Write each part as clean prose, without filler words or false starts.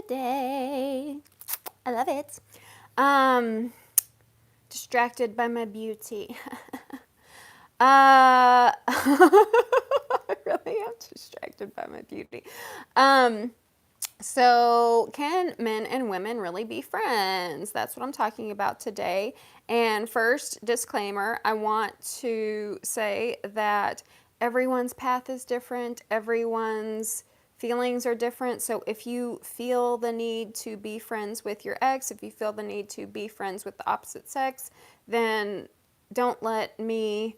today. I love it. Um, distracted by my beauty. I really am distracted by my beauty. Um, so, can men and women really be friends? That's what I'm talking about today. And first, disclaimer, I want to say that everyone's path is different, everyone's feelings are different. So, if you feel the need to be friends with your ex, if you feel the need to be friends with the opposite sex, then don't let me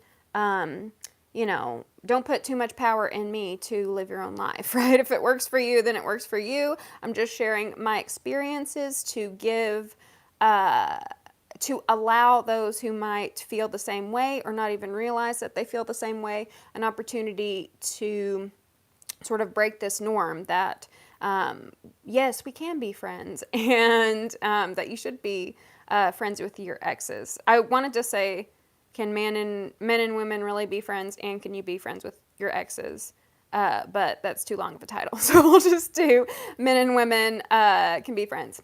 don't put too much power in me to live your own life, right? If it works for you, then it works for you. I'm just sharing my experiences to give, to allow those who might feel the same way or not even realize that they feel the same way an opportunity to sort of break this norm that, yes, we can be friends and that you should be friends with your exes. I wanted to say, can men and women really be friends, and can you be friends with your exes? But that's too long of a title, so we'll just do men and women can be friends.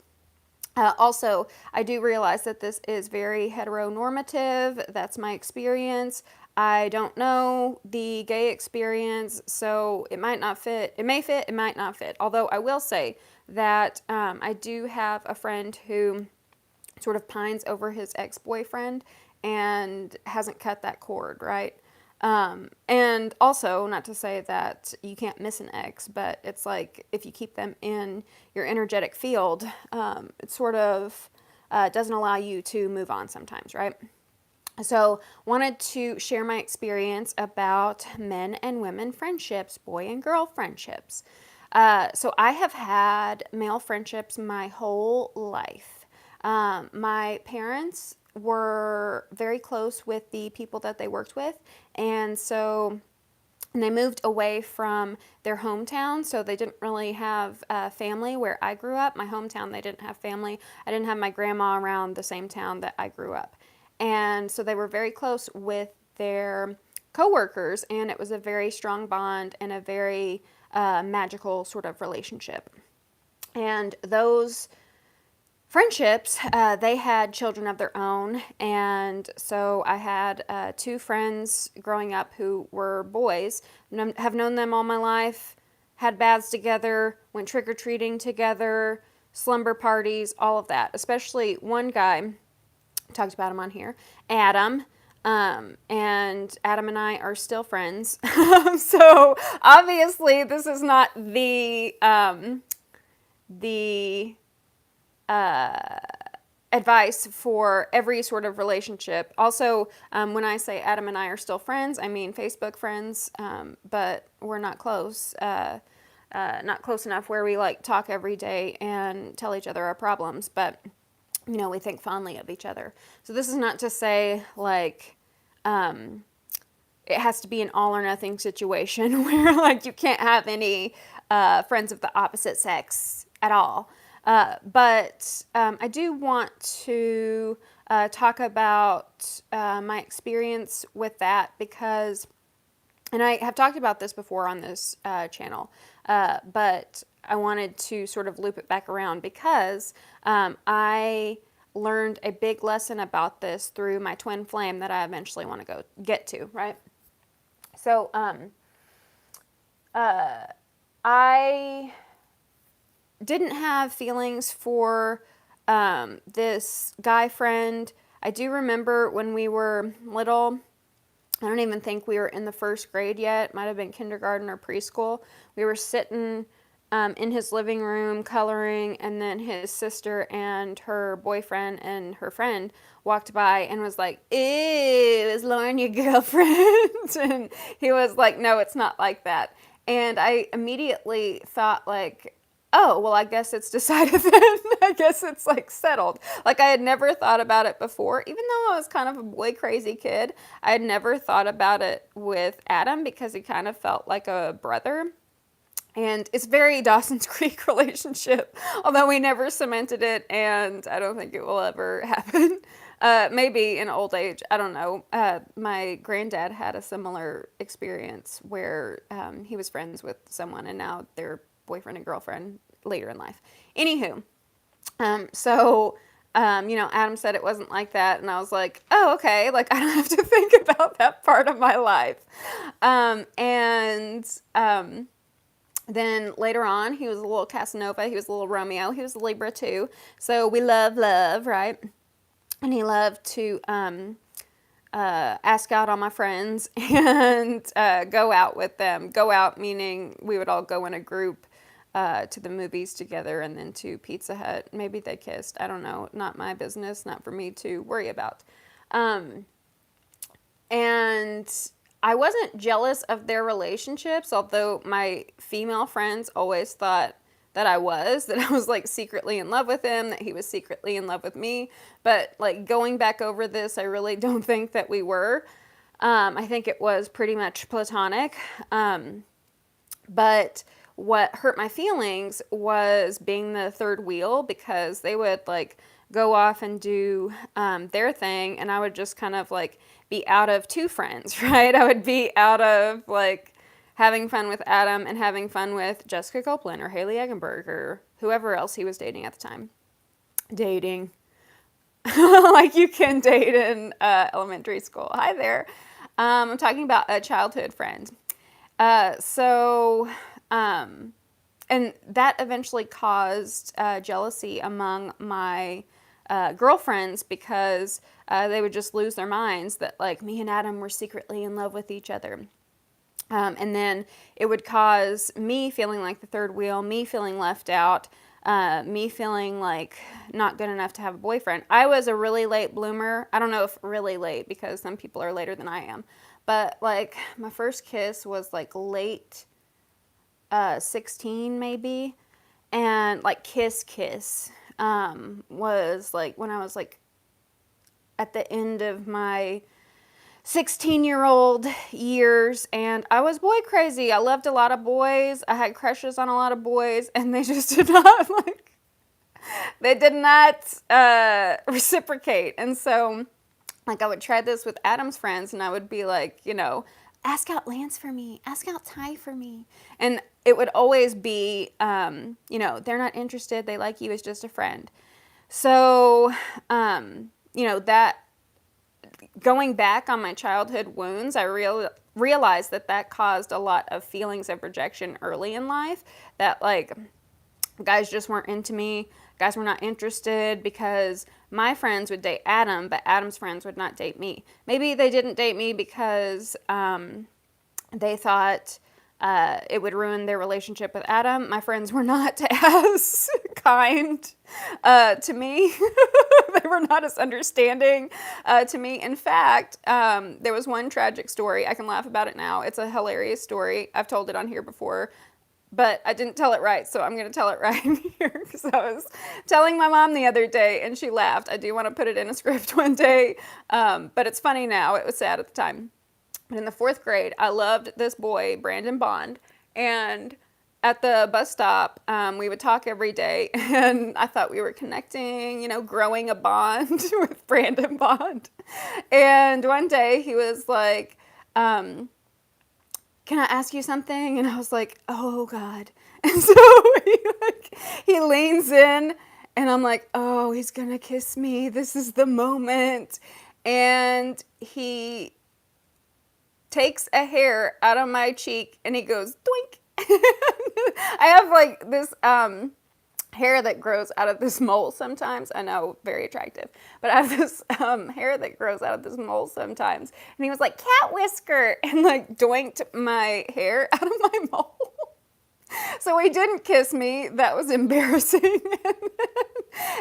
Also, I do realize that this is very heteronormative. That's my experience. I don't know the gay experience, so it might not fit. It may fit, it might not fit. Although I will say that I do have a friend who sort of pines over his ex boyfriend and hasn't cut that cord, right? And also, not to say that you can't miss an ex, but it's like if you keep them in your energetic field, it sort of doesn't allow you to move on sometimes, right? So, wanted to share my experience about men and women friendships, boy and girl friendships. So, I have had male friendships my whole life. My parents were very close with the people that they worked with, and so they moved away from their hometown, so they didn't really have family where I grew up. My hometown, they didn't have family. I didn't have my grandma around the same town that I grew up. And so they were very close with their coworkers, and it was a very strong bond and a very magical sort of relationship. And those friendships, they had children of their own. And so I had two friends growing up who were boys, have known them all my life, had baths together, went trick or treating together, slumber parties, all of that. Especially one guy, talked about him on here, Adam. And Adam and I are still friends. So obviously, this is not the advice for every sort of relationship. Also, when I say Adam and I are still friends, I mean Facebook friends, but we're not close. Not close enough where we like talk every day and tell each other our problems, but we think fondly of each other. So this is not to say like it has to be an all or nothing situation where like you can't have any friends of the opposite sex at all. But I do want to talk about my experience with that because, and I have talked about this before on this channel, but I wanted to sort of loop it back around because I learned a big lesson about this through my twin flame that I eventually want to go get to, right? So, I didn't have feelings for this guy friend. I do remember when we were little, I don't even think we were in the first grade yet, might have been kindergarten or preschool. We were sitting in his living room coloring, and then his sister and her boyfriend and her friend walked by and was like, "Ew, is Lauren your girlfriend?" And he was like, "No, it's not like that." And I immediately thought like, oh, well, I guess it's decided then. I guess it's like settled. Like I had never thought about it before, even though I was kind of a boy crazy kid. I had never thought about it with Adam because he kind of felt like a brother. And it's very Dawson's Creek relationship, although we never cemented it, and I don't think it will ever happen. Maybe in old age, I don't know. My granddad had a similar experience where he was friends with someone, and now they're boyfriend and girlfriend later in life. Anywho, so Adam said it wasn't like that, and I was like, oh, okay, like I don't have to think about that part of my life. Then later on, he was a little Casanova, he was a little Romeo, he was a Libra too. So we love, right? And he loved to ask out on my friends and go out with them. Go out meaning we would all go in a group to the movies together and then to Pizza Hut. Maybe they kissed. I don't know. Not my business. Not for me to worry about. And I wasn't jealous of their relationships, although my female friends always thought that I was like secretly in love with him, that he was secretly in love with me. But like going back over this, I really don't think that we were. I think it was pretty much platonic. But what hurt my feelings was being the third wheel, because they would like go off and do their thing, and I would just kind of like be out of two friends, right? I would be out of like having fun with Adam and having fun with Jessica Copeland or Haley Eggenberg or whoever else he was dating at the time. Dating. Like you can date in elementary school. Hi there. I'm talking about a childhood friend. And that eventually caused jealousy among my girlfriends, because they would just lose their minds that like me and Adam were secretly in love with each other. And then it would cause me feeling like the third wheel, me feeling left out, me feeling like not good enough to have a boyfriend. I was a really late bloomer. I don't know if really late, because some people are later than I am. But like my first kiss was like late 16 maybe. And like kiss was like when I was like at the end of my 16-year-old years, and I was boy crazy. I loved a lot of boys. I had crushes on a lot of boys, and they just did not reciprocate. And so like I would try this with Adam's friends, and I would be like, ask out Lance for me, ask out Ty for me. And it would always be, they're not interested. They like you as just a friend. So, that going back on my childhood wounds, I realized that caused a lot of feelings of rejection early in life, that like guys just weren't into me. Guys were not interested because my friends would date Adam, but Adam's friends would not date me. Maybe they didn't date me because they thought it would ruin their relationship with Adam. My friends were not as kind to me. They were not as understanding to me. In fact, there was one tragic story. I can laugh about it now. It's a hilarious story. I've told it on here before, but I didn't tell it right, so I'm going to tell it right here, because I was telling my mom the other day, and she laughed. I do want to put it in a script one day, but it's funny now. It was sad at the time. But in the 4th grade, I loved this boy, Brandon Bond, and at the bus stop, we would talk every day, and I thought we were connecting, growing a bond with Brandon Bond. And one day he was like, can I ask you something? And I was like, oh God. And so he leans in, and I'm like, oh, he's gonna kiss me. This is the moment. And he takes a hair out of my cheek, and he goes, doink. I have like this hair that grows out of this mole sometimes. I know, very attractive. But I have this hair that grows out of this mole sometimes. And he was like, cat whisker, and like doinked my hair out of my mole. So he didn't kiss me. That was embarrassing.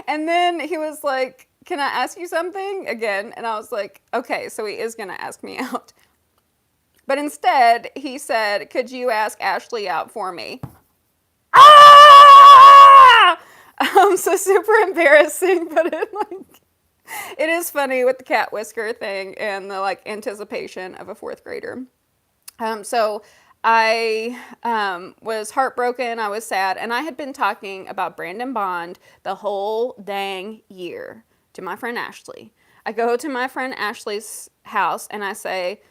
And then he was like, can I ask you something again? And I was like, okay, so he is going to ask me out. But instead, he said, could you ask Ashley out for me? Ah! So super embarrassing, but it is funny with the cat whisker thing and the like anticipation of a 4th grader. So I was heartbroken. I was sad, and I had been talking about Brandon Bond the whole dang year to my friend Ashley. I go to my friend Ashley's house and I say,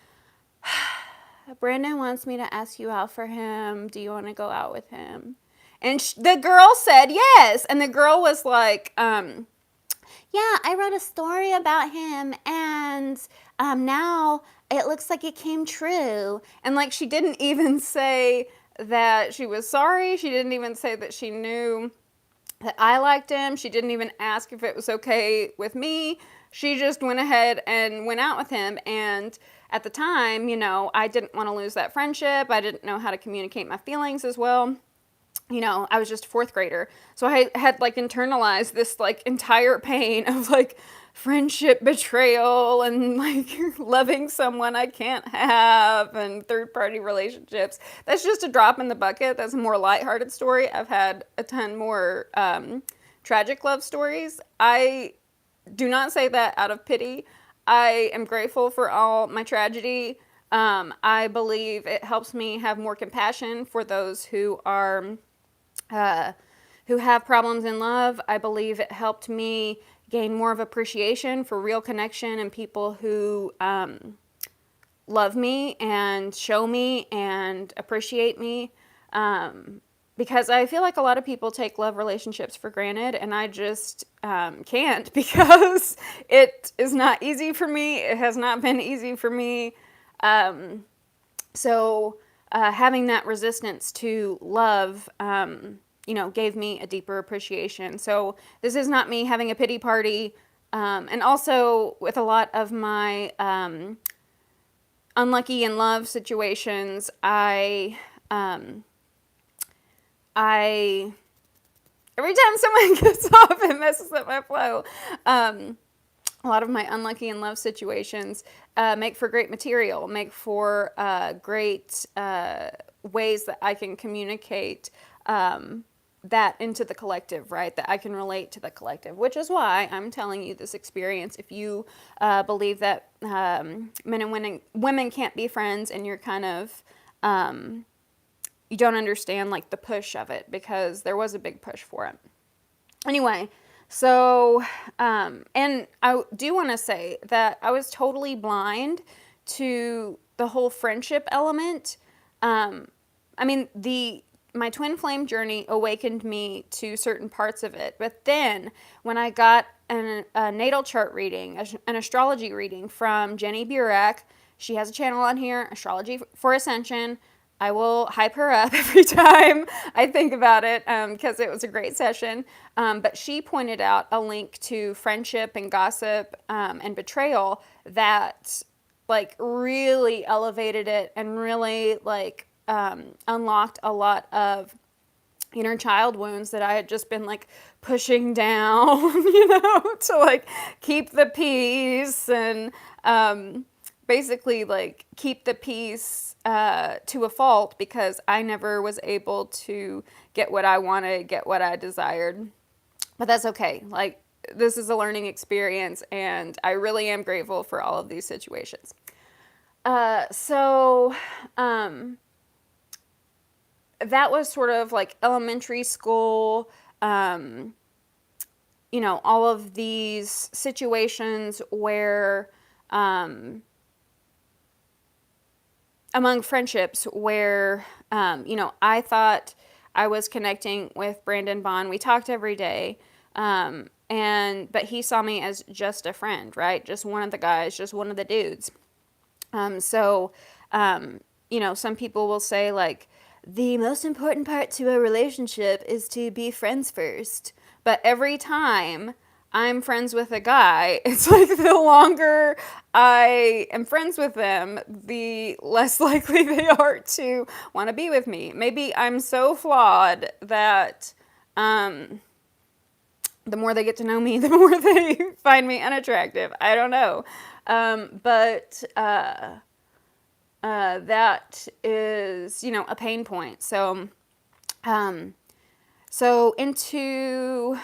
Brandon wants me to ask you out for him. Do you want to go out with him? And the girl said yes. And the girl was like, yeah, I wrote a story about him, and now it looks like it came true. And like, she didn't even say that she was sorry. She didn't even say that she knew that I liked him. She didn't even ask if it was okay with me. She just went ahead and went out with him. And at the time, you know, I didn't want to lose that friendship. I didn't know how to communicate my feelings as well. You know, I was just a fourth grader. So I had like internalized this like entire pain of like friendship betrayal and like loving someone I can't have and third party relationships. That's just a drop in the bucket. That's a more lighthearted story. I've had a ton more tragic love stories. I do not say that out of pity. I am grateful for all my tragedy. I believe it helps me have more compassion for those uh, who have problems in love. I believe it helped me gain more of appreciation for real connection and people who love me and show me and appreciate me. Because I feel like a lot of people take love relationships for granted, and I just can't because it is not easy for me. It has not been easy for me. So having that resistance to love, you know, gave me a deeper appreciation. So this is not me having a pity party. And also with a lot of my unlucky in love situations, I every time someone gets off, it messes up my flow. A lot of my unlucky in love situations make for great material, make for great ways that I can communicate that into the collective, right? That I can relate to the collective, which is why I'm telling you this experience. If you believe that men and women can't be friends, and you're kind of you don't understand like the push of it, because there was a big push for it. Anyway, so, and I do want to say that I was totally blind to the whole friendship element. I mean, my twin flame journey awakened me to certain parts of it. But then when I got a natal chart reading, an astrology reading from Jenny Burak, she has a channel on here, Astrology for Ascension. I will hype her up every time I think about it, because it was a great session. But she pointed out a link to friendship and gossip and betrayal that like really elevated it and really like unlocked a lot of inner child wounds that I had just been like pushing down, you know, to like keep the peace and basically like keep the peace to a fault, because I never was able to get what I wanted, get what I desired. But that's okay. Like, this is a learning experience, and I really am grateful for all of these situations. So that was sort of like elementary school, you know, all of these situations where, among friendships where, you know, I thought I was connecting with Brandon Bond. We talked every day, but he saw me as just a friend, right? Just one of the guys, just one of the dudes. So, you know, some people will say like, the most important part to a relationship is to be friends first. But every time I'm friends with a guy, it's like the longer I am friends with them, the less likely they are to want to be with me. Maybe I'm so flawed that the more they get to know me, the more they find me unattractive. I don't know. But that is, you know, a pain point. So, into,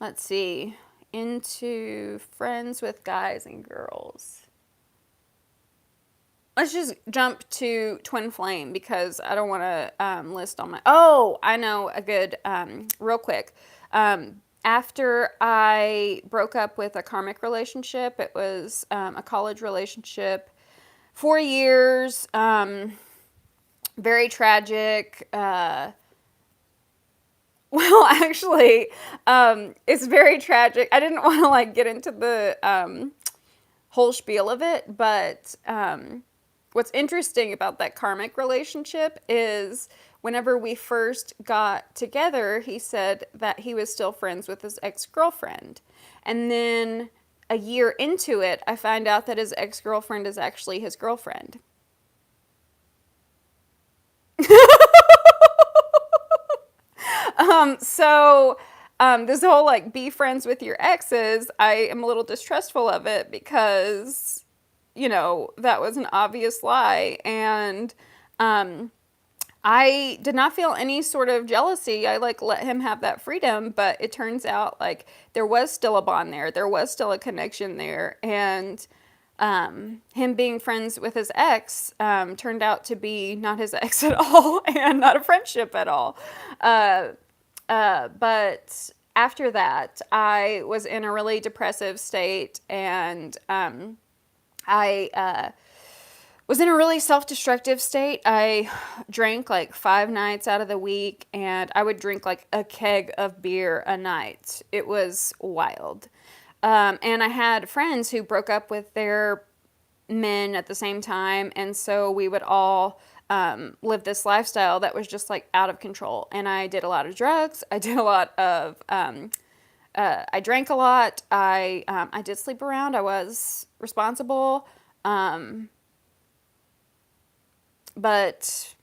let's see, into friends with guys and girls. Let's just jump to twin flame, because I don't want to list all my... Oh, I know a good, real quick. After I broke up with a karmic relationship, it was a college relationship, 4 years, very tragic. Well, actually, it's very tragic. I didn't want to like get into the whole spiel of it, but what's interesting about that karmic relationship is whenever we first got together, he said that he was still friends with his ex-girlfriend. And then a year into it, I find out that his ex-girlfriend is actually his girlfriend. This whole like be friends with your exes, I am a little distrustful of it because, that was an obvious lie. And I did not feel any sort of jealousy. I like let him have that freedom, but it turns out like there was still a bond there. There was still a connection there. And him being friends with his ex turned out to be not his ex at all and not a friendship at all. But after that, I was in a really depressive state, and I was in a really self-destructive state. I drank like 5 nights out of the week, and I would drink like a keg of beer a night. It was wild. And I had friends who broke up with their men at the same time, and so we would all live this lifestyle that was just like out of control. And I did a lot of drugs. I did a lot of I drank a lot. I did sleep around. I was responsible. But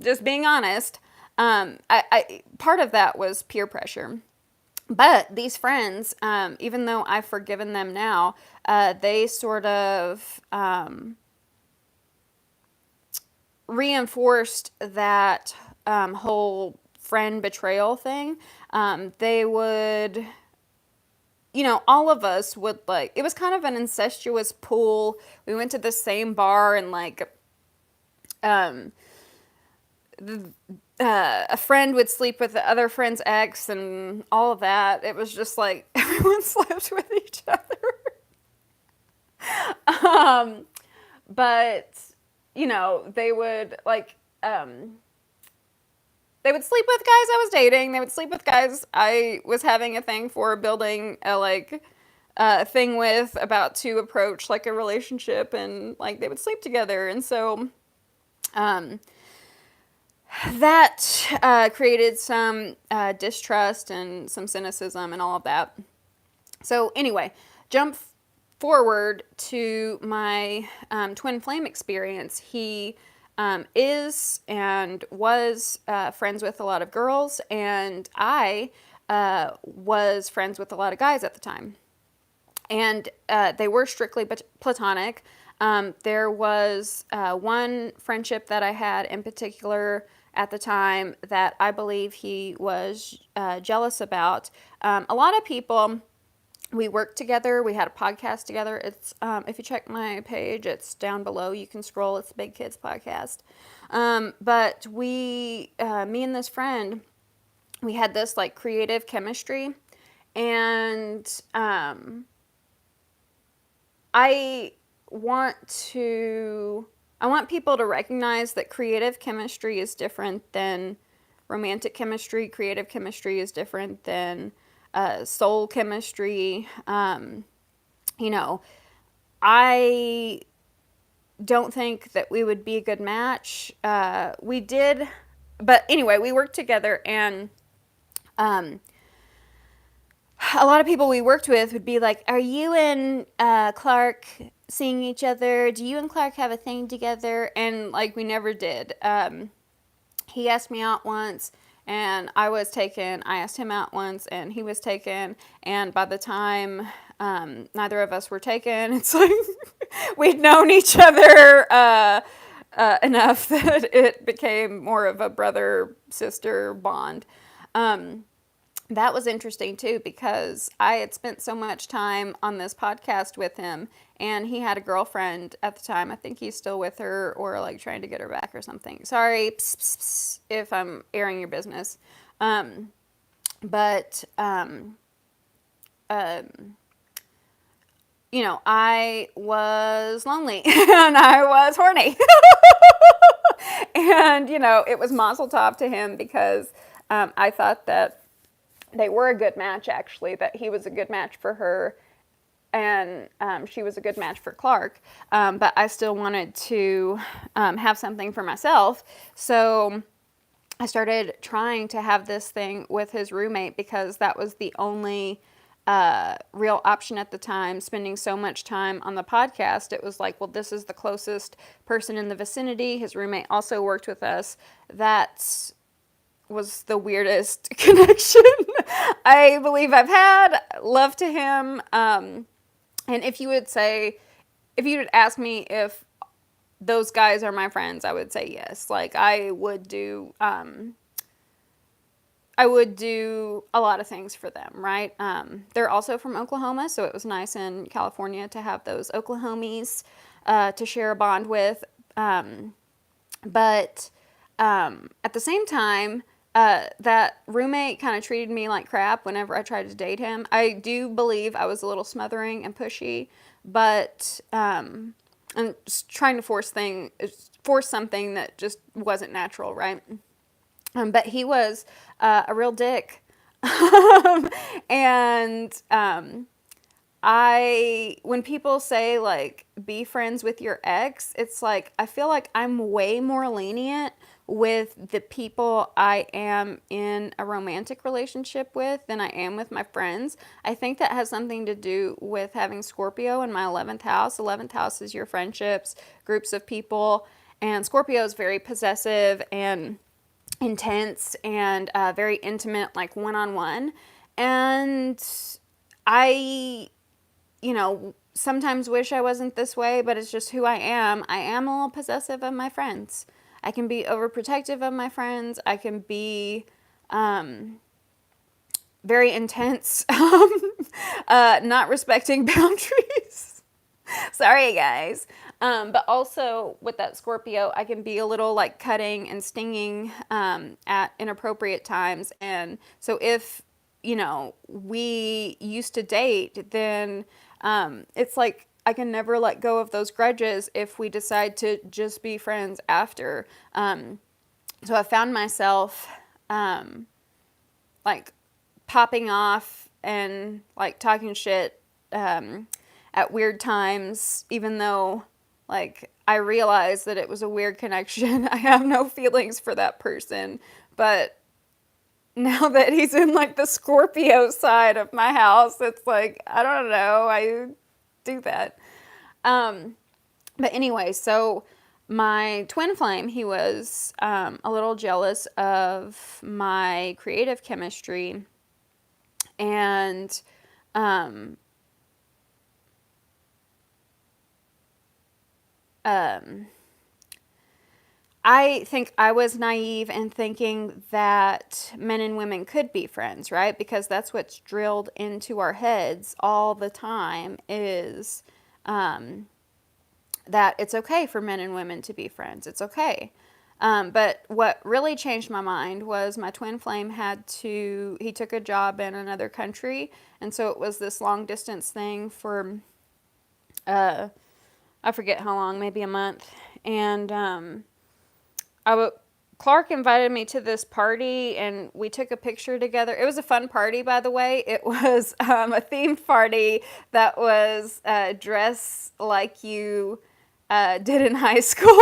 just being honest, I part of that was peer pressure. But these friends, even though I've forgiven them now, they sort of reinforced that whole friend betrayal thing. They would, all of us would like, it was kind of an incestuous pool. We went to the same bar and like, a friend would sleep with the other friend's ex and all of that. It was just like everyone slept with each other. But they would like they would sleep with guys I was dating. They would sleep with guys I was having a thing for, building a like thing with, about to approach like a relationship, and like they would sleep together. And so that created some distrust and some cynicism and all of that. So anyway, jump forward to my twin flame experience. He is and was friends with a lot of girls, and I was friends with a lot of guys at the time. And they were strictly platonic. There was one friendship that I had in particular at the time that I believe he was jealous about. A lot of people, we worked together. We had a podcast together. It's if you check my page, it's down below. You can scroll. It's the Big Kids Podcast. But me and this friend, we had this like creative chemistry, and I want people to recognize that creative chemistry is different than romantic chemistry. Creative chemistry is different than soul chemistry. I don't think that we would be a good match. We did, but anyway, we worked together, and a lot of people we worked with would be like, "Are you and Clark seeing each other? Do you and Clark have a thing together?" And like, we never did. He asked me out once, and I was taken. I asked him out once, and he was taken. And by the time neither of us were taken, it's like we'd known each other enough that it became more of a brother-sister bond. That was interesting too, because I had spent so much time on this podcast with him, and he had a girlfriend at the time. I think he's still with her, or like trying to get her back or something. Sorry if I'm airing your business. But I was lonely and I was horny. And, it was mazel tov to him because I thought that they were a good match, actually, that he was a good match for her and she was a good match for Clark. But I still wanted to have something for myself. So I started trying to have this thing with his roommate because that was the only real option at the time, spending so much time on the podcast. It was like, well, this is the closest person in the vicinity. His roommate also worked with us. That was the weirdest connection I believe I've had. Love to him. And if you would ask me if those guys are my friends, I would say yes. Like I would do a lot of things for them, right? They're also from Oklahoma, so it was nice in California to have those Oklahomies to share a bond with. But at the same time, that roommate kind of treated me like crap whenever I tried to date him. I do believe I was a little smothering and pushy, but I'm just trying to force something that just wasn't natural, right? But he was a real dick. And when people say like be friends with your ex, it's like I feel like I'm way more lenient with the people I am in a romantic relationship with than I am with my friends. I think that has something to do with having Scorpio in my 11th house. 11th house is your friendships, groups of people, and Scorpio is very possessive and intense and very intimate, like one-on-one. And I sometimes wish I wasn't this way, but it's just who I am. I am a little possessive of my friends. I can be overprotective of my friends. I can be very intense, not respecting boundaries. Sorry, guys. But also with that Scorpio, I can be a little like cutting and stinging at inappropriate times. And so if, we used to date, then it's like I can never let go of those grudges if we decide to just be friends after. So I found myself like popping off and like talking shit at weird times, even though like I realized that it was a weird connection. I have no feelings for that person, but now that he's in like the Scorpio side of my house, it's like I don't know, I do that. But anyway, so my twin flame, he was a little jealous of my creative chemistry, and I think I was naive in thinking that men and women could be friends, right? Because that's what's drilled into our heads all the time is that it's okay for men and women to be friends. It's okay. But what really changed my mind was my twin flame he took a job in another country. And so it was this long distance thing for, I forget how long, maybe a month. And Clark invited me to this party and we took a picture together. It was a fun party, by the way. It was a themed party that was dress like you did in high school.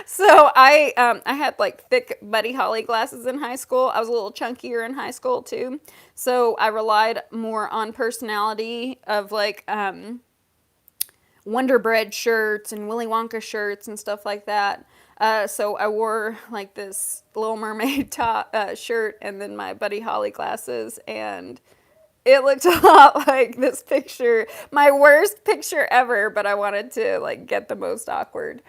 So I had like thick Buddy Holly glasses in high school. I was a little chunkier in high school too. So I relied more on personality of like Wonder Bread shirts and Willy Wonka shirts and stuff like that. So I wore like this Little Mermaid top shirt and then my Buddy Holly glasses, and it looked a lot like this picture, my worst picture ever, but I wanted to like get the most awkward.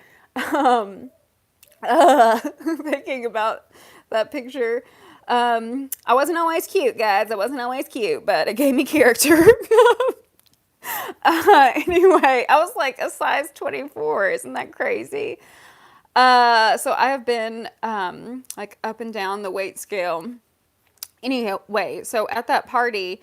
Thinking about that picture. I wasn't always cute, guys. I wasn't always cute, but it gave me character. Anyway, I was like a size 24. Isn't that crazy? So I have been like up and down the weight scale. Anyway, so at that party,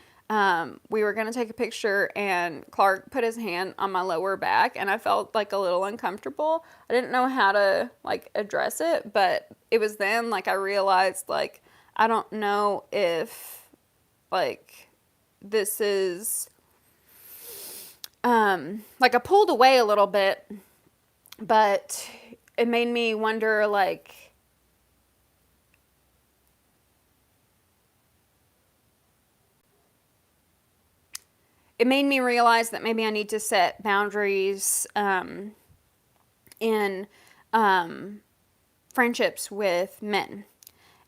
we were going to take a picture, and Clark put his hand on my lower back, and I felt like a little uncomfortable. I didn't know how to like address it, but it was then like I realized like I don't know if like this is like I pulled away a little bit, but it made me wonder like it made me realize that maybe I need to set boundaries in friendships with men.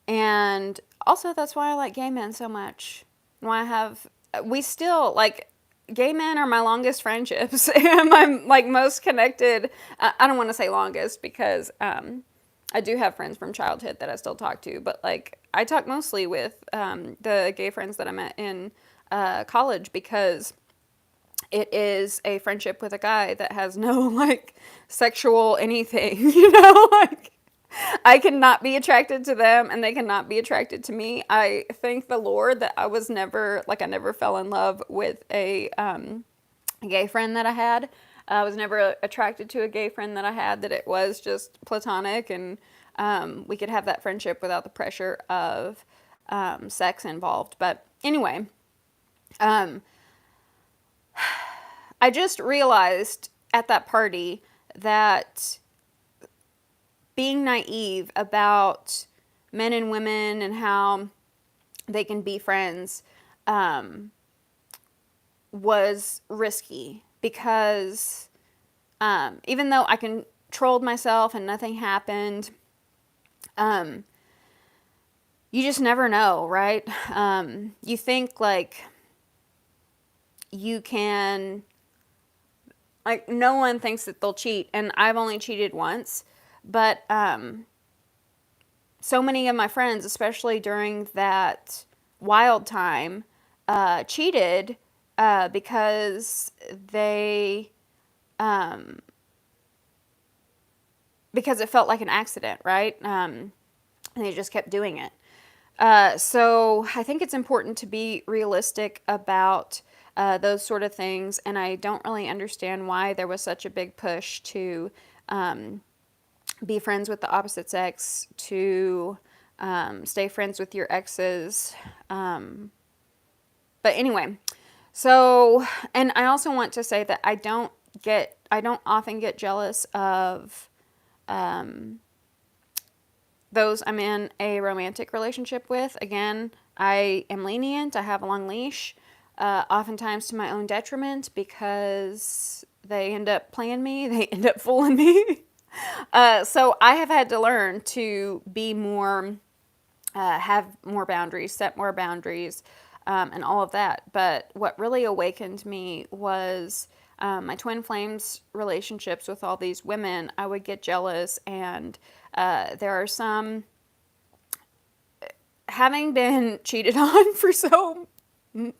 And also, that's why I like gay men so much. Why I have, we still, like, gay men are my longest friendships. And I'm, like, most connected. I don't want to say longest because I do have friends from childhood that I still talk to. But, like, I talk mostly with the gay friends that I met in college because it is a friendship with a guy that has no like sexual anything, like I cannot be attracted to them and they cannot be attracted to me. I thank the Lord that I was never like I never fell in love with a gay friend that I had. I was never attracted to a gay friend that I had, that it was just platonic and we could have that friendship without the pressure of sex involved. But anyway, I just realized at that party that being naive about men and women and how they can be friends was risky because even though I controlled myself and nothing happened, you just never know, right? You think like you can, like, no one thinks that they'll cheat, and I've only cheated once, but so many of my friends, especially during that wild time, cheated because because it felt like an accident, right? And they just kept doing it. So I think it's important to be realistic about those sort of things, and I don't really understand why there was such a big push to be friends with the opposite sex, to stay friends with your exes. But anyway, so, and I also want to say that I don't often get jealous of those I'm in a romantic relationship with. Again, I am lenient. I have a long leash, oftentimes to my own detriment because they end up playing me. They end up fooling me. So I have had to learn to be more, have more boundaries, set more boundaries, and all of that. But what really awakened me was my twin flames relationships with all these women. I would get jealous, and there are some, having been cheated on for so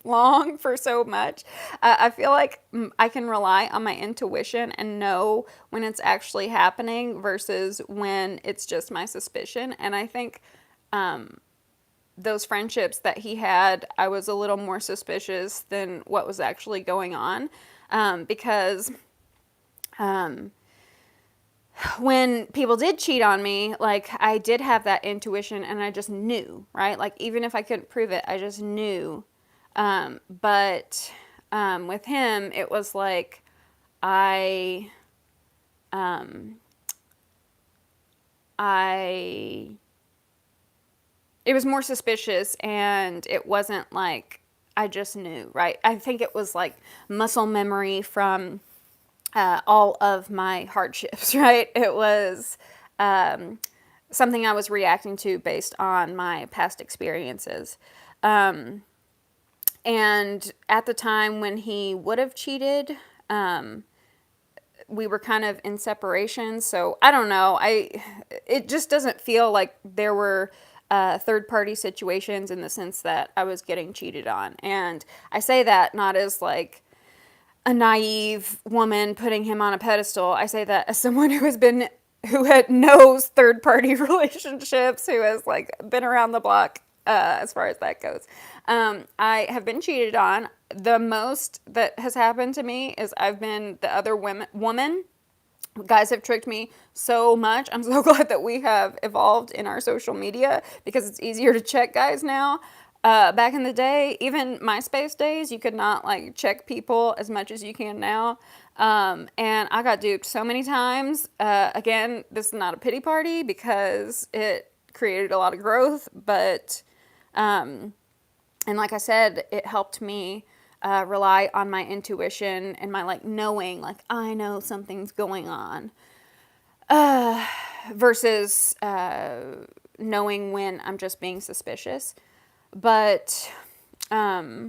long, for so much, I feel like I can rely on my intuition and know when it's actually happening versus when it's just my suspicion. And I think those friendships that he had, I was a little more suspicious than what was actually going on, because when people did cheat on me, like, I did have that intuition and I just knew, right? Like, even if I couldn't prove it, I just knew. But with him, it was like I it was more suspicious, and it wasn't like I just knew, right? I think it was like muscle memory from all of my hardships, right? It was something I was reacting to based on my past experiences. And at the time when he would have cheated, we were kind of in separation. So I don't know. It just doesn't feel like there were third party situations in the sense that I was getting cheated on. And I say that not as like a naive woman putting him on a pedestal. I say that as someone who knows third party relationships, who has like been around the block as far as that goes. I have been cheated on. The most that has happened to me is I've been the other woman. Guys have tricked me so much. I'm so glad that we have evolved in our social media because it's easier to check guys now. Back in the day, even MySpace days, you could not like check people as much as you can now. And I got duped so many times. Again, this is not a pity party because it created a lot of growth, but and like I said, it helped me rely on my intuition and my like knowing, like I know something's going on, versus knowing when I'm just being suspicious. But uh,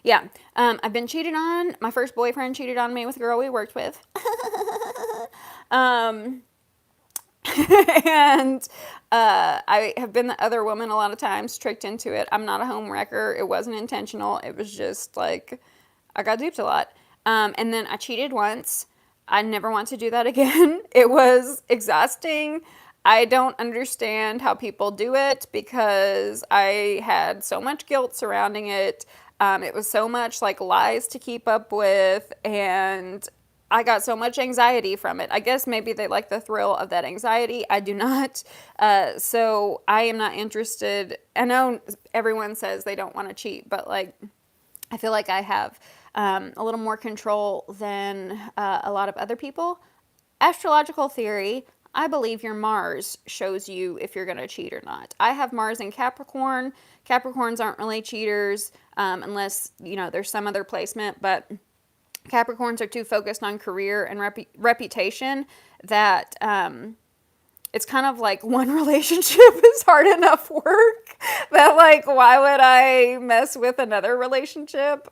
yeah, I've been cheated on. My first boyfriend cheated on me with a girl we worked with. um, and I have been the other woman a lot of times, tricked into it. I'm not a home wrecker. It wasn't intentional. It was just like I got duped a lot. And then I cheated once. I never want to do that again. It was exhausting. I don't understand how people do it because I had so much guilt surrounding it. It was so much like lies to keep up with, and I got so much anxiety from it. I guess maybe they like the thrill of that anxiety. I do not. So I am not interested. I know everyone says they don't want to cheat, but like I feel like I have a little more control than a lot of other people. Astrological theory, I believe your Mars shows you if you're going to cheat or not. I have Mars in Capricorn. Capricorns aren't really cheaters unless, you know, there's some other placement, but Capricorns are too focused on career and reputation that it's kind of like one relationship is hard enough work that like why would I mess with another relationship?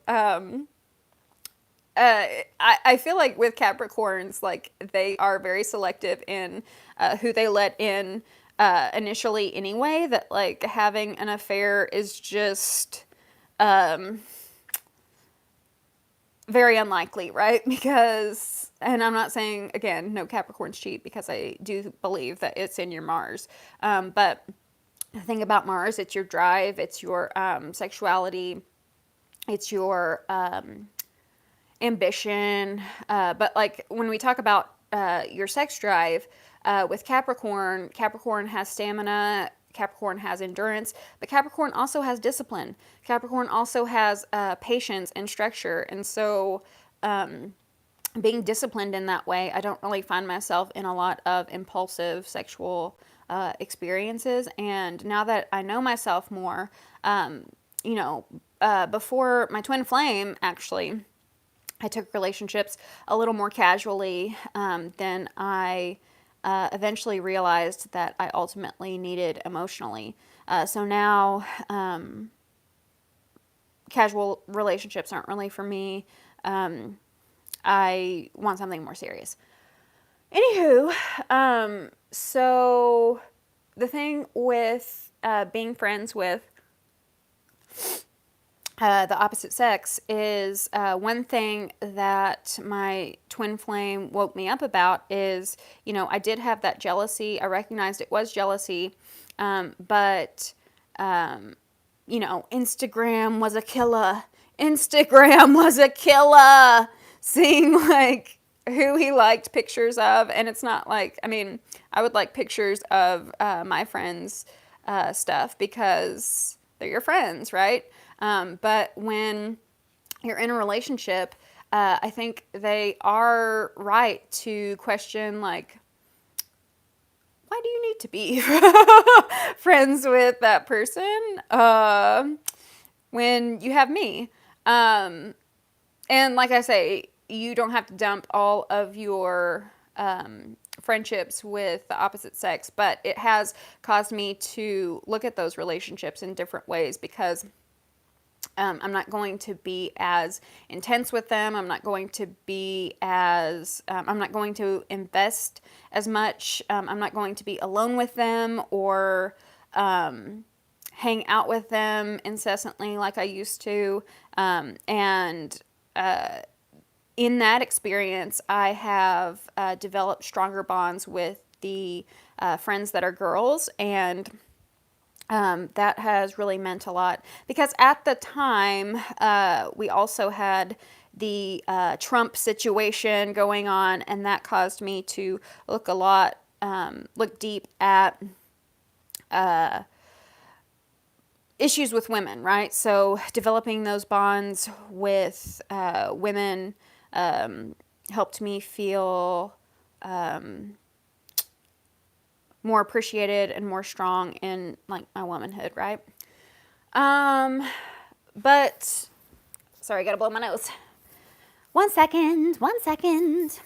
I feel like with Capricorns, like they are very selective in who they let in initially anyway, that like having an affair is just very unlikely, right? Because, and I'm not saying, again, no Capricorns cheat because I do believe that it's in your Mars. But the thing about Mars, it's your drive, it's your sexuality, it's your ambition. But like when we talk about your sex drive with Capricorn, Capricorn has stamina. Capricorn has endurance, but Capricorn also has discipline. Capricorn also has patience and structure. And so being disciplined in that way, I don't really find myself in a lot of impulsive sexual experiences. And now that I know myself more, you know, before my twin flame, actually, I took relationships a little more casually than I eventually realized that I ultimately needed emotionally. So now, casual relationships aren't really for me. I want something more serious. Anywho, so the thing with being friends with the opposite sex is one thing that my twin flame woke me up about is, you know, I did have that jealousy. I recognized it was jealousy, but, you know, Instagram was a killer. Instagram was a killer. Seeing like who he liked pictures of, and it's not like, I mean, I would like pictures of my friends' stuff because they're your friends, right? But when you're in a relationship, I think they are right to question, like, why do you need to be friends with that person when you have me? And like I say, you don't have to dump all of your friendships with the opposite sex, but it has caused me to look at those relationships in different ways because I'm not going to be as intense with them. I'm not going to be as, I'm not going to invest as much. I'm not going to be alone with them or hang out with them incessantly like I used to. And in that experience, I have developed stronger bonds with the friends that are girls, and that has really meant a lot because at the time we also had the Trump situation going on, and that caused me to look deep at issues with women, right? So developing those bonds with women helped me feel more appreciated and more strong in like my womanhood, right? But sorry, I gotta blow my nose. 1 second, 1 second.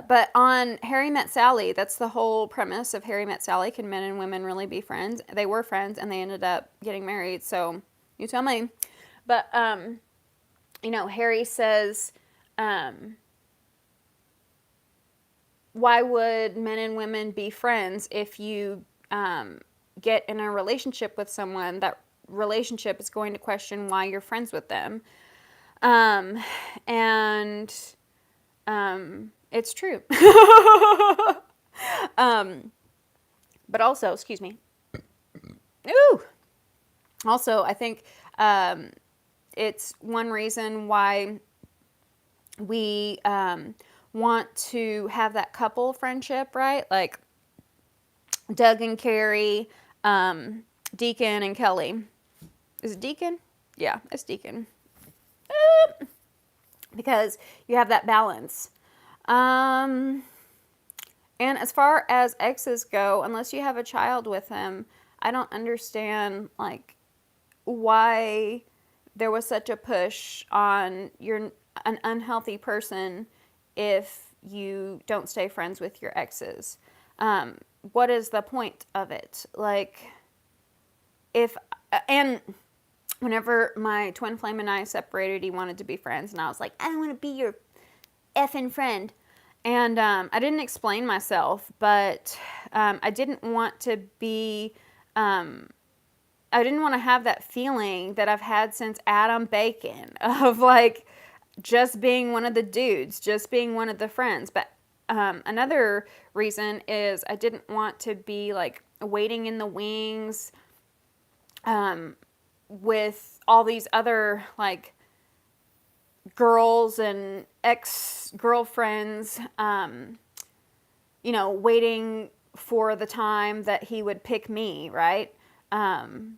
But on Harry Met Sally, that's the whole premise of Harry Met Sally. Can men and women really be friends? They were friends, and they ended up getting married. So you tell me. But Harry says, why would men and women be friends if you get in a relationship with someone? That relationship is going to question why you're friends with them. And it's true. But also, excuse me. Ooh. Also, I think it's one reason why we want to have that couple friendship, right? Like Doug and Carrie, Deacon and Kelly. Is it Deacon? Yeah, it's Deacon. Because you have that balance. And as far as exes go, unless you have a child with him, I don't understand like why there was such a push on you're an unhealthy person if you don't stay friends with your exes. What is the point of it? Like, and whenever my twin flame and I separated, he wanted to be friends, and I was like, I don't want to be your effing friend. And I didn't explain myself, but I didn't want to be, I didn't want to have that feeling that I've had since Adam Bacon of like just being one of the dudes, just being one of the friends. But another reason is I didn't want to be like waiting in the wings with all these other like girls and ex-girlfriends, waiting for the time that he would pick me, right? And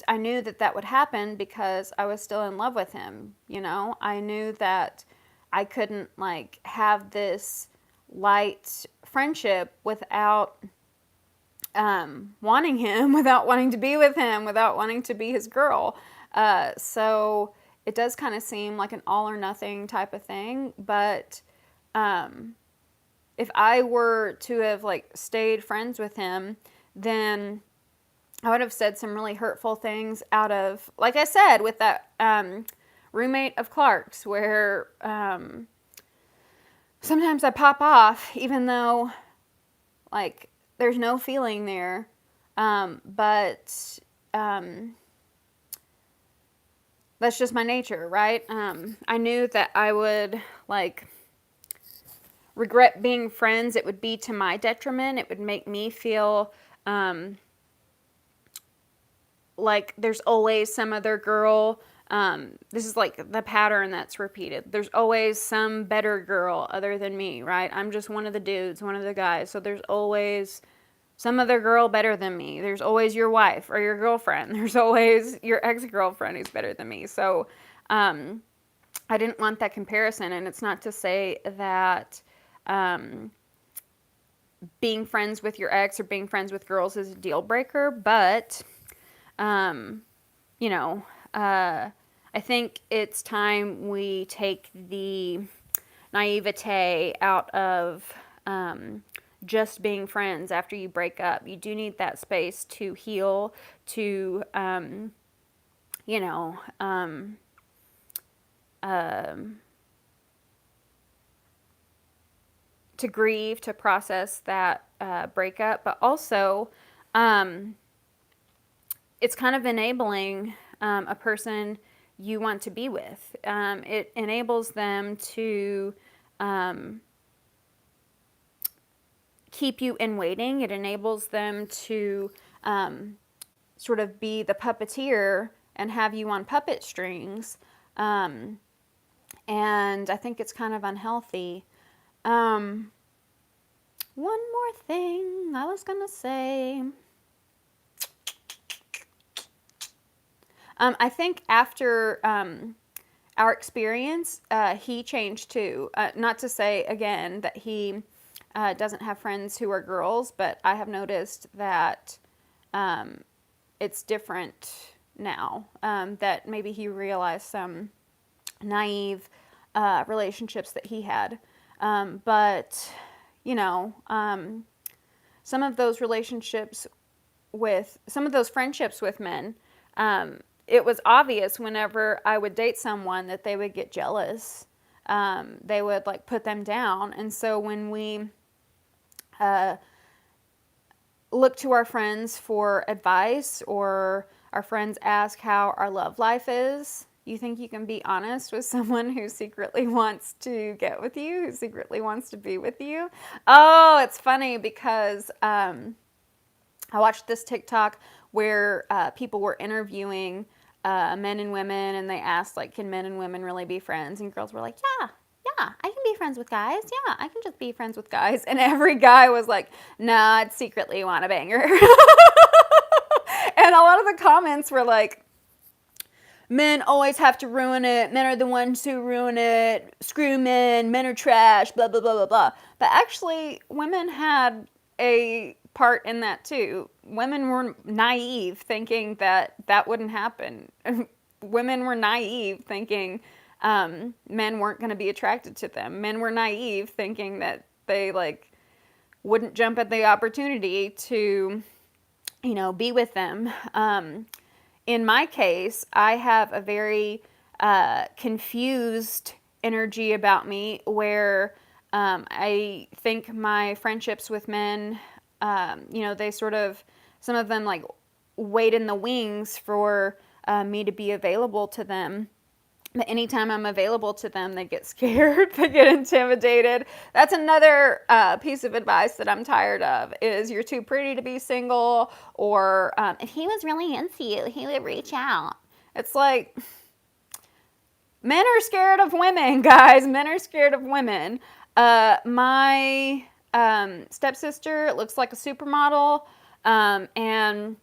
I knew that would happen because I was still in love with him, I knew that I couldn't like have this light friendship without wanting him, without wanting to be with him, without wanting to be his girl. So it does kind of seem like an all or nothing type of thing, but if I were to have like stayed friends with him, then I would have said some really hurtful things out of, like I said, with that roommate of Clark's, where sometimes I pop off, even though like there's no feeling there, but that's just my nature, right? I knew that I would like regret being friends. It would be to my detriment. It would make me feel like there's always some other girl. This is like the pattern that's repeated. There's always some better girl other than me, right? I'm just one of the dudes, one of the guys. So there's always some other girl better than me. There's always your wife or your girlfriend. There's always your ex-girlfriend who's better than me. So I didn't want that comparison. And it's not to say that being friends with your ex or being friends with girls is a deal breaker, but I think it's time we take the naivete out of just being friends after you break up. You do need that space to heal, to, to grieve, to process that breakup, but also it's kind of enabling a person you want to be with. It enables them to keep you in waiting. It enables them to sort of be the puppeteer and have you on puppet strings. And I think it's kind of unhealthy. One more thing I was going to say. I think after our experience, he changed too. Not to say, again, that he doesn't have friends who are girls, but I have noticed that it's different now. That maybe he realized some naive relationships that he had. But, you know, some of those relationships with, some of those friendships with men, it was obvious whenever I would date someone that they would get jealous. They would like put them down. And so when we look to our friends for advice, or our friends ask how our love life is, you think you can be honest with someone who secretly wants to get with you, who secretly wants to be with you? Oh, it's funny because I watched this TikTok where people were interviewing men and women, and they asked, like, can men and women really be friends? And girls were like, yeah, I can be friends with guys. Yeah, I can just be friends with guys. And every guy was like, nah, I'd secretly want to bang her. And a lot of the comments were like, men always have to ruin it. Men are the ones who ruin it. Screw men. Men are trash. Blah, blah, blah, blah, blah. But actually, women had a part in that too. Women were naive thinking that that wouldn't happen. Women were naive thinking men weren't going to be attracted to them. Men were naive thinking that they like wouldn't jump at the opportunity to, you know, be with them. In my case, I have a very confused energy about me where I think my friendships with men, you know, they sort of, some of them like wait in the wings for me to be available to them. But anytime I'm available to them, they get scared, they get intimidated. That's another piece of advice that I'm tired of, is you're too pretty to be single, or if he was really into you, he would reach out. It's like, men are scared of women, guys. Men are scared of women. My stepsister looks like a supermodel, and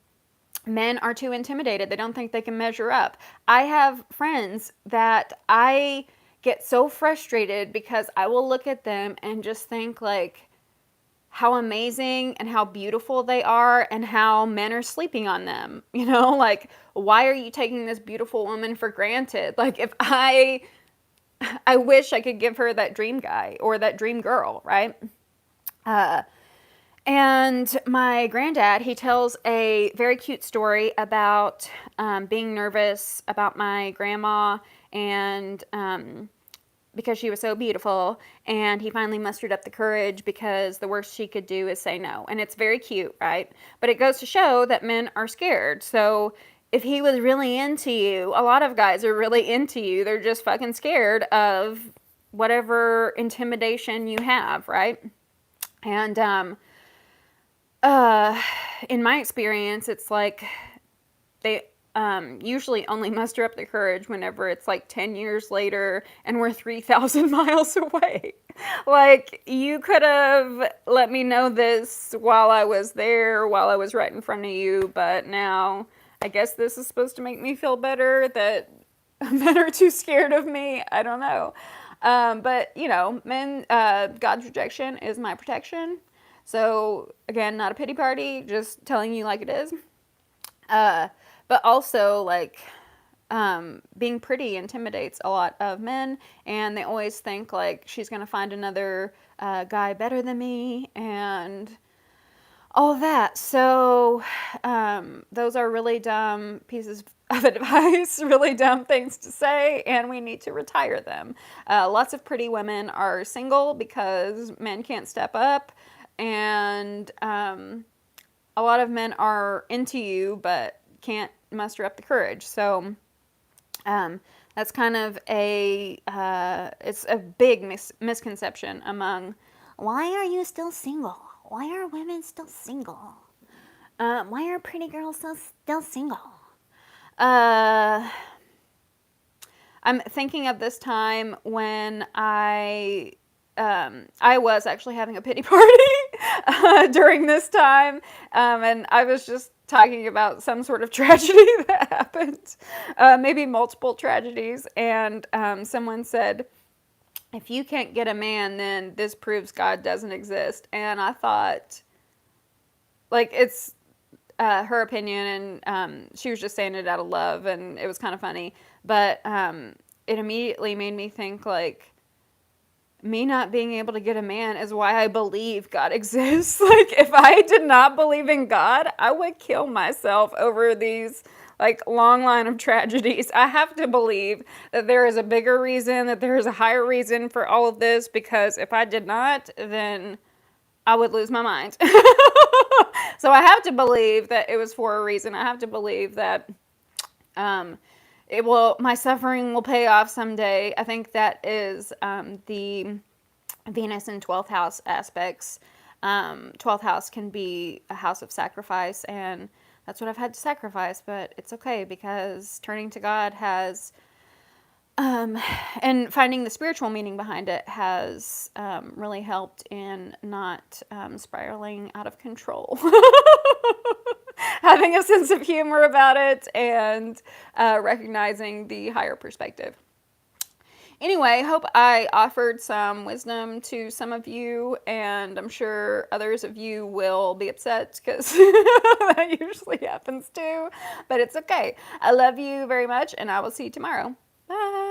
men are too intimidated. They don't think they can measure up. I have friends that I get so frustrated because I will look at them and just think like how amazing and how beautiful they are, and how men are sleeping on them. You know, like, why are you taking this beautiful woman for granted? Like, if I wish I could give her that dream guy or that dream girl, right? And my granddad, he tells a very cute story about being nervous about my grandma, and because she was so beautiful, and he finally mustered up the courage because the worst she could do is say no. And it's very cute, right? But it goes to show that men are scared. So if he was really into you, a lot of guys are really into you. They're just fucking scared of whatever intimidation you have, right? And in my experience, it's like they usually only muster up the courage whenever it's like 10 years later and we're 3,000 miles away. Like, you could have let me know this while I was there, while I was right in front of you, but now I guess this is supposed to make me feel better that men are too scared of me. I don't know. But, you know, men, God's rejection is my protection. So, again, not a pity party, just telling you like it is. But also, like, being pretty intimidates a lot of men, and they always think, like, she's going to find another guy better than me, and all that. So, those are really dumb pieces of advice, really dumb things to say, and we need to retire them. Lots of pretty women are single because men can't step up, and a lot of men are into you but can't muster up the courage. So that's kind of it's a big misconception among, why are you still single? Why are women still single? Why are pretty girls still single? I'm thinking of this time when I was actually having a pity party during this time, and I was just talking about some sort of tragedy that happened, maybe multiple tragedies, and someone said, if you can't get a man, then this proves God doesn't exist. And I thought, like, it's her opinion, and she was just saying it out of love, and it was kind of funny, but it immediately made me think, like, me not being able to get a man is why I believe God exists. Like, if I did not believe in God, I would kill myself over these, like, long line of tragedies. I have to believe that there is a bigger reason, that there is a higher reason for all of this, because if I did not, then I would lose my mind. So I have to believe that it was for a reason. I have to believe that my suffering will pay off someday. I think that is the Venus and 12th house aspects. 12th house can be a house of sacrifice, and that's what I've had to sacrifice, but it's okay, because turning to God has, and finding the spiritual meaning behind it has really helped in not spiraling out of control. Having a sense of humor about it, and recognizing the higher perspective. Anyway, hope I offered some wisdom to some of you, and I'm sure others of you will be upset, because that usually happens too, but it's okay. I love you very much, and I will see you tomorrow. Bye.